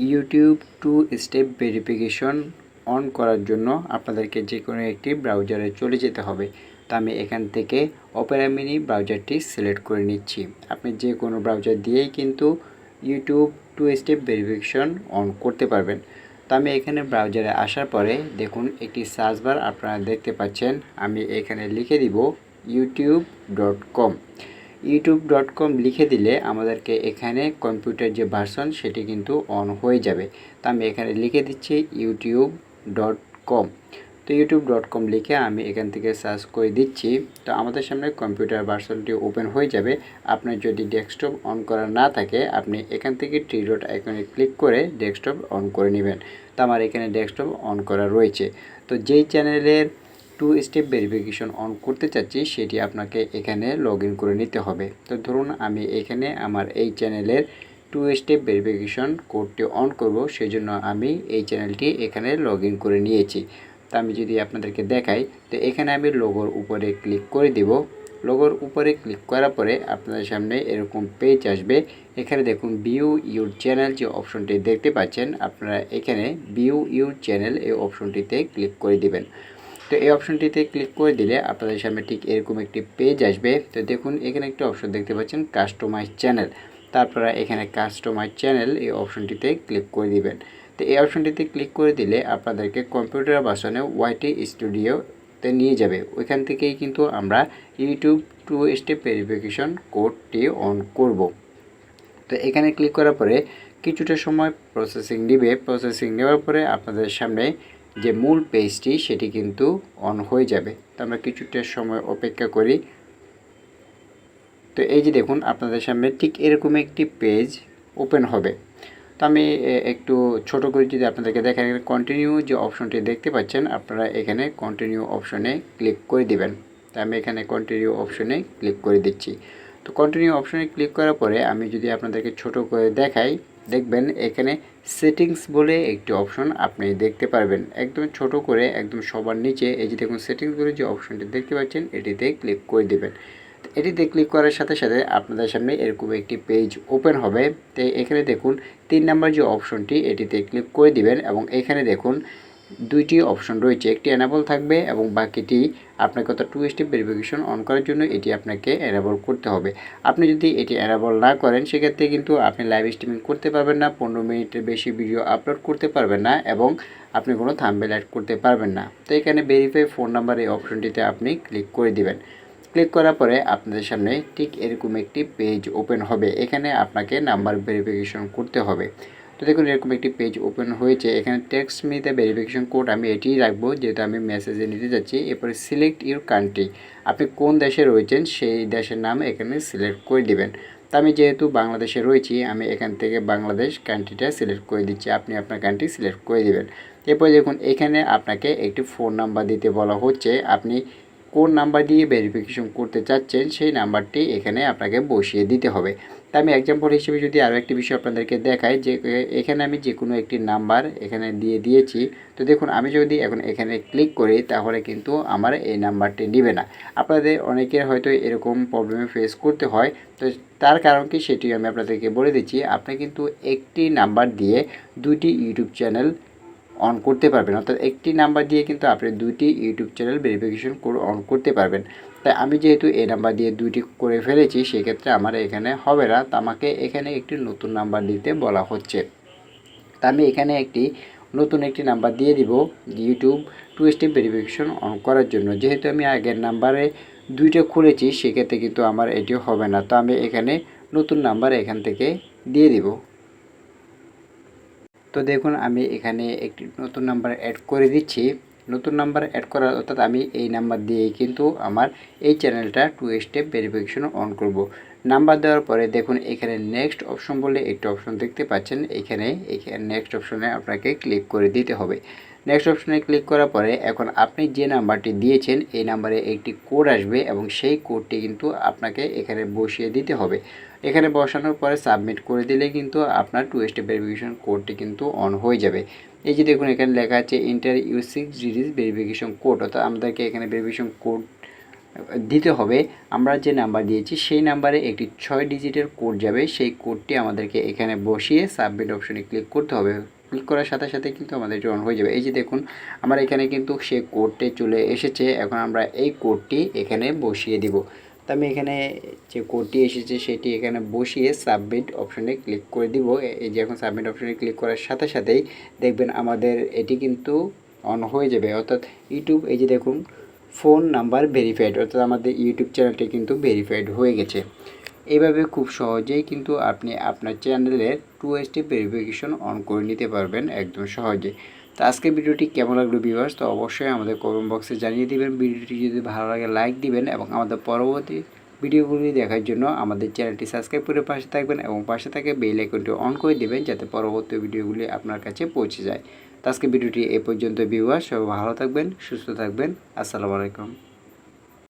YouTube two step verification on করার জন্য আপনাদেরকে যে কোনো একটি ব্রাউজারে চলে যেতে হবে। তো আমি এখান থেকে অপেরা মিনি ব্রাউজারটি সিলেক্ট করে নিচ্ছি। আপনি যে কোনো ব্রাউজার দিয়েই কিন্তু YouTube two step verification on করতে পারবেন। তো আমি এখানে ব্রাউজারে আসার পরে দেখুন একটি সার্চ বার আপনারা দেখতে পাচ্ছেন। আমি এখানে লিখে দিব youtube.com। youtube.com লিখে দিলে আমাদেরকে এখানে কম্পিউটার যে ভার্সন সেটি কিন্তু অন হয়ে যাবে। তো আমি এখানে লিখে দিচ্ছি youtube.com। তো youtube.com লিখে আমি এখান থেকে সার্চ করে দিচ্ছি। তো আমাদের সামনে কম্পিউটার ভার্সনটি ওপেন হয়ে যাবে। আপনার যদি ডেস্কটপ অন করা না থাকে আপনি এখান থেকে থ্রি ডট আইকনে ক্লিক করে ডেস্কটপ অন করে নেবেন। তো আমার এখানে ডেস্কটপ অন করা রয়েছে। তো যেই চ্যানেলের টু স্টেপ ভেরিফিকেশন অন করতে চাচ্ছি সেটি আপনাকে এখানে লগ ইন করে নিতে হবে। তো ধরুন আমি এখানে আমার এই চ্যানেলের টু স্টেপ ভেরিফিকেশন কোডটি অন করব, সেজন্য আমি এই চ্যানেলটি এখানে লগ ইন করে নিয়েছি। তো আমি যদি আপনাদেরকে দেখাই, তো এখানে আমি লোগোর উপরে ক্লিক করে দিব। লোগোর উপরে ক্লিক করার পরে আপনাদের সামনে এরকম পেজ আসবে। এখানে দেখুন ভিউ ইউর চ্যানেল যে অপশনটি দেখতে পাচ্ছেন, আপনারা এখানে ভিউ ইউর চ্যানেল এই অপশনটিতে ক্লিক করে দিবেন। তো এই অপশনটিতে ক্লিক করে দিলে আপনাদের সামনে ঠিক এরকম একটি পেজ আসবে। তো দেখুন এখানে একটা অপশন দেখতে পাচ্ছেন কাস্টমাইজ চ্যানেল। তারপরে এখানে কাস্টমাইজ চ্যানেল এই অপশনটিতে ক্লিক করে দিবেন। তো এই অপশনটিতে ক্লিক করে দিলে আপনাদেরকে কম্পিউটার ভার্সনে ওয়াইটি স্টুডিওতে নিয়ে যাবে। ওইখান থেকেই কিন্তু আমরা ইউটিউব টু স্টেপ ভেরিফিকেশন কোডটি অন করব। তো এখানে ক্লিক করার পরে কিছুটা সময় প্রসেসিং নেবে। প্রসেসিং নেওয়ার পরে আপনাদের সামনে যে মূল পেজটি সেটি কিন্তু অন হয়ে যাবে। তো আমরা কিছুটা সময় অপেক্ষা করি। তো এই যে দেখুন আপনাদের সামনে ঠিক এরকম একটি পেজ ওপেন হবে। তো আমি একটু ছোট করে যদি আপনাদেরকে দেখেন, কন্টিনিউ যে অপশনটি দেখতে পাচ্ছেন আপনারা এখানে কন্টিনিউ অপশনে ক্লিক করে দিবেন। তো আমি এখানে কন্টিনিউ অপশনে ক্লিক করে দিচ্ছি। তো কন্টিনিউ অপশনে ক্লিক করার পরে আমি যদি আপনাদেরকে ছোট করে দেখাই, দেখবেন এখানে সেটিংস বলে একটি অপশন আপনি দেখতে পারবেন। একদম ছোট করে একদম সবার নিচে এই যে দেখুন সেটিংস বলে যে অপশনটি দেখতে পাচ্ছেন এটিতে ক্লিক করে দেবেন। এটিতে ক্লিক করার সাথে সাথে আপনাদের সামনে এরকম একটি পেজ ওপেন হবে। তো এখানে দেখুন 3 নাম্বার যে অপশনটি এটিতে ক্লিক করে দিবেন এবং এখানে দেখুন দুইটি অপশন রয়েছে, একটি এনাবল থাকবে এবং বাকিটি আপনাকে অর্থাৎ টু স্টেপ ভেরিফিকেশন অন করার জন্য এটি আপনাকে এনাবল করতে হবে। আপনি যদি এটি এনাবল না করেন সেক্ষেত্রে কিন্তু আপনি লাইভ স্ট্রিমিং করতে পারবেন না, 15 মিনিটের বেশি ভিডিও আপলোড করতে পারবেন না এবং আপনি কোনো থাম্বনেল অ্যাড করতে পারবেন না। তো এখানে ভেরিফাই ফোন নাম্বার এই অপশনটিতে আপনি ক্লিক করে দিবেন। ক্লিক করার পরে আপনাদের সামনে ঠিক এরকম একটি পেজ ওপেন হবে। এখানে আপনাকে নাম্বার ভেরিফিকেশন করতে হবে। তো দেখুন এরকম একটি পেজ ওপেন হয়েছে। এখানে text me the verification code আমি এটিই রাখবো যেহেতু আমি মেসেজে নিতে যাচ্ছি। এরপরে সিলেক্ট ইউর কান্ট্রি, আপনি কোন দেশে রয়েছেন সেই দেশের নাম এখানে সিলেক্ট করে দিবেন। তো আমি যেহেতু বাংলাদেশে রয়েছি আমি এখান থেকে বাংলাদেশ কান্ট্রিটা সিলেক্ট করে দিচ্ছি, আপনি আপনার কান্ট্রি সিলেক্ট করে দিবেন। এরপরে দেখুন এখানে আপনাকে একটি ফোন নাম্বার দিতে বলা হচ্ছে। আপনি কোন নাম্বার দিয়ে ভেরিফিকেশন করতে চাচ্ছেন সেই নাম্বারটি এখানে আপনাকে বসিয়ে দিতে হবে। তা আমি এক্সাম্পল হিসেবে যদি আরও একটি বিষয় আপনাদেরকে দেখাই, যে এখানে আমি যে কোনো একটি নাম্বার এখানে দিয়ে দিয়েছি। তো দেখুন আমি যদি এখন এখানে ক্লিক করি তাহলে কিন্তু আমার এই নাম্বারটি নেবে না। আপনাদের অনেকের হয়তো এরকম প্রবলেমে ফেস করতে হয়। তো তার কারণ কি সেটি আমি আপনাদেরকে বলে দিচ্ছি। আপনি কিন্তু একটি নাম্বার দিয়ে দুইটি ইউটিউব চ্যানেল অন করতে পারবেন, অর্থাৎ একটি নাম্বার দিয়ে কিন্তু আপনি দুইটি YouTube channel verification code on করতে পারবেন। তাই আমি যেহেতু এই নাম্বার দিয়ে দুইটি করে ফেলেছি সেক্ষেত্রে আমার এখানে হবে না। তো আমাকে এখানে একটি নতুন নাম্বার দিতে বলা হচ্ছে। তা আমি এখানে নতুন একটি নাম্বার দিয়ে দিব YouTube two step verification on করার জন্য। যেহেতু আমি আগের নাম্বারে দুইটা খুলেছি সেক্ষেত্রে কিন্তু আমার এটিও হবে না। তো আমি এখানে নতুন নাম্বার এখান থেকে দিয়ে দিব। তো দেখুন আমি এখানে একটি নতুন নাম্বার অ্যাড করে দিচ্ছি। নতুন নাম্বার অ্যাড করা অর্থাৎ আমি এই নাম্বার দিয়েই কিন্তু আমার এই চ্যানেলটা টু স্টেপ ভেরিফিকেশন অন করব। নাম্বার দেওয়ার পরে দেখুন এখানে নেক্সট অপশন বলে একটি অপশন দেখতে পাচ্ছেন। এখানে নেক্সট অপশনে আপনাকে ক্লিক করে দিতে হবে। নেক্সট অপশনে ক্লিক করার পরে এখন আপনি যে নাম্বারটি দিয়েছেন এই নাম্বারে একটি কোড আসবে এবং সেই কোডটি কিন্তু আপনাকে এখানে বসিয়ে দিতে হবে। এখানে বসানোর পরে সাবমিট করে দিলে কিন্তু আপনার টু স্টেপ ভেরিফিকেশন কোডটি কিন্তু অন হয়ে যাবে। এই যে দেখুন এখানে লেখা আছে enter you 6 digit verification code, অর্থাৎ আমাদেরকে এখানে ভেরিফিকেশন কোড দিতে হবে। আমরা যে নাম্বার দিয়েছি সেই নাম্বারে একটি 6 ডিজিটের কোড যাবে, সেই কোডটি আমাদেরকে এখানে বসিয়ে সাবমিট অপশনে ক্লিক করতে হবে। ক্লিক করার সাথে সাথে কিন্তু আমাদের অন হয়ে যাবে। এই যে দেখুন আমার এখানে কিন্তু সেই কোডটি চলে এসেছে। এখন আমরা এই কোডটি এখানে বসিয়ে দিব। তো আমি এখানে যে কোডটি এসেছে সেটি এখানে বসিয়ে সাবমিট অপশনে ক্লিক করে দিব। এই যে এখন সাবমিট অপশনে ক্লিক করার সাথে সাথেই দেখবেন আমাদের এটি কিন্তু অন হয়ে যাবে। অর্থাৎ ইউটিউব এই যে দেখুন ফোন নাম্বার ভেরিফাইড, অর্থাৎ আমাদের ইউটিউব চ্যানেলটি কিন্তু ভেরিফাইড হয়ে গেছে। এইভাবে খুব সহজেই কিন্তু আপনি আপনার চ্যানেলের 2 স্টেপ ভেরিফিকেশন অন করে নিতে পারবেন একদম সহজে। তো আজকের ভিডিওটি কেমন লাগলো ভিউয়ার্স, তো অবশ্যই আমাদের কমেন্ট বক্সে জানিয়ে দিবেন। ভিডিওটি যদি ভালো লাগে লাইক দিবেন এবং আমাদের পরবর্তী ভিডিওগুলি দেখার জন্য আমাদের চ্যানেলটি সাবস্ক্রাইব করে পাশে থাকবেন এবং পাশে থাকে বেল আইকনটি অন করে দিবেন যাতে পরবর্তী ভিডিওগুলি আপনার কাছে পৌঁছে যায়। তো আজকের ভিডিওটি এই পর্যন্ত ভিউয়ার্স, সবাই ভালো থাকবেন, সুস্থ থাকবেন। আসসালামু আলাইকুম।